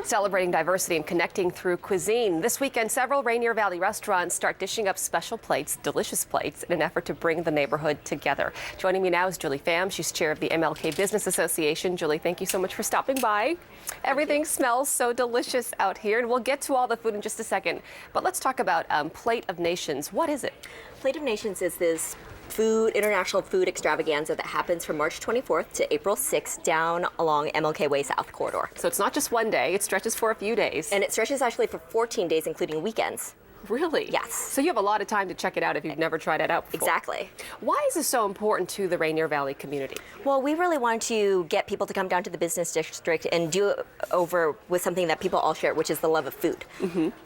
Celebrating diversity and connecting through cuisine. This weekend, several Rainier Valley restaurants start dishing up special plates, delicious plates, in an effort to bring the neighborhood together. Joining me now is Julie Pham. She's chair of the MLK Business Association. Julie, thank you so much for stopping by. Everything smells so delicious out here, and we'll get to all the food in just a second. But let's talk about Plate of Nations. What is it? Plate of Nations is this international food extravaganza that happens from March 24th to April 6th down along MLK Way South corridor. So it's not just one day, it stretches for a few days. And it stretches actually for 14 days, including weekends. Really? Yes. So you have a lot of time to check it out if you've never tried it out before. Exactly. Why is this so important to the Rainier Valley community? Well, we really want to get people to come down to the business district and do it over with something that people all share, which is the love of food.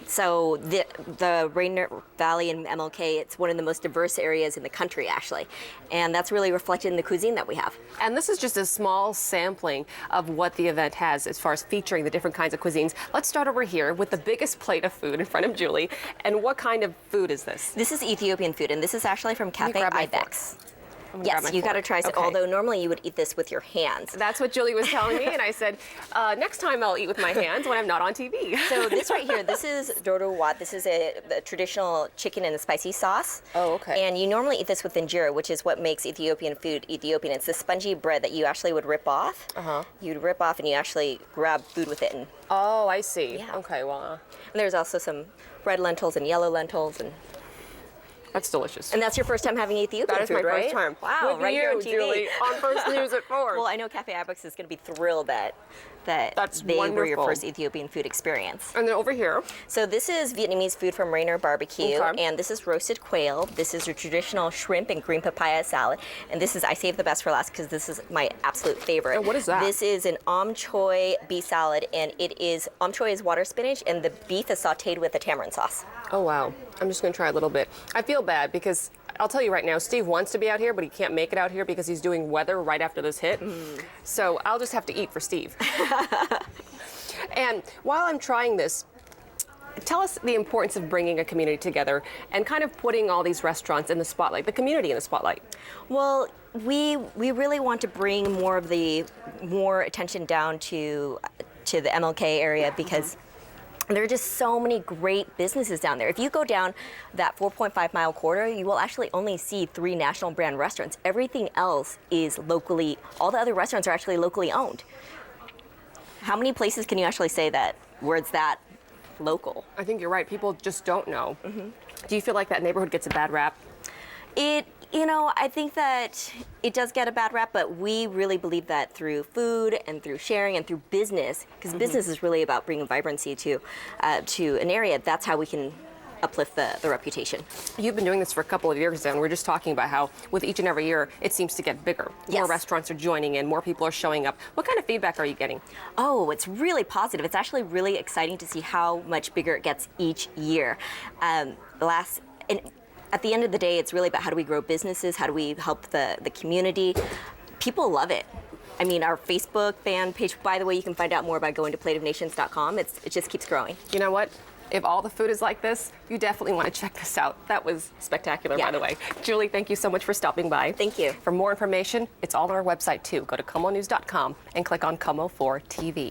So the Rainier Valley and MLK, it's one of the most diverse areas in the country, actually. And that's really reflected in the cuisine that we have. And this is just a small sampling of what the event has as far as featuring the different kinds of cuisines. Let's start over here with the biggest plate of food in front of Julie. And what kind of food is this? This is Ethiopian food, and this is actually from Cafe Ibex. Yes, you got to try some. Okay. Although normally you would eat this with your hands. That's what Julie was telling me, and I said, next time I'll eat with my hands when I'm not on TV. So this right here, this is dodo wat. This is a traditional chicken and a spicy sauce. Oh, okay. And you normally eat this with injera, which is what makes Ethiopian food Ethiopian. It's the spongy bread that you actually would rip off. You'd rip off and you actually grab food with it. And, oh, I see. Yeah. Okay, well. And there's also some red lentils and yellow lentils. And that's delicious. And that's your first time having Ethiopian food, right? That is my first time. Wow, with right you, here on TV. Julie, on First News at 4. Well, I know Cafe Ibex is going to be thrilled that That's they were your wonderful. first Ethiopian food experience. And then over here. So this is Vietnamese food from Rainier Barbecue, Okay. and this is roasted quail. This is your traditional shrimp and green papaya salad, and this is, I saved the best for last because this is my absolute favorite. And what is that? This is an choy beef salad, and it is, choy is water spinach, and the beef is sauteed with a tamarind sauce. Oh, wow. I'm just going to try a little bit. I feel bad because I'll tell you right now, Steve wants to be out here, but he can't make it out here because he's doing weather right after this hit. So I'll just have to eat for Steve. And while I'm trying this, tell us the importance of bringing a community together and kind of putting all these restaurants in the spotlight, the community in the spotlight. Well, we really want to bring more attention down to the MLK area because there are just so many great businesses down there. If you go down that 4.5-mile corridor, you will actually only see 3 national brand restaurants. Everything else is locally, all the other restaurants are actually locally owned. How many places can you actually say that where it's that local? I think you're right. People just don't know. Do you feel like that neighborhood gets a bad rap? I think that it does get a bad rap, but we really believe that through food and through sharing and through business, because business is really about bringing vibrancy to an area. That's how we can uplift the reputation. You've been doing this for a couple of years now, and we're just talking about how with each and every year, it seems to get bigger. Yes. More restaurants are joining in, more people are showing up. What kind of feedback are you getting? Oh, it's really positive. It's actually really exciting to see how much bigger it gets each year. At the end of the day, it's really about how do we grow businesses, how do we help the community. People love it. I mean, our Facebook fan page, by the way, you can find out more by going to plateofnations.com. It just keeps growing. You know what? If all the food is like this, you definitely want to check this out. That was spectacular, by the way. Julie, thank you so much for stopping by. Thank you. For more information, it's all on our website, too. Go to KOMOnews.com and click on KOMO for TV.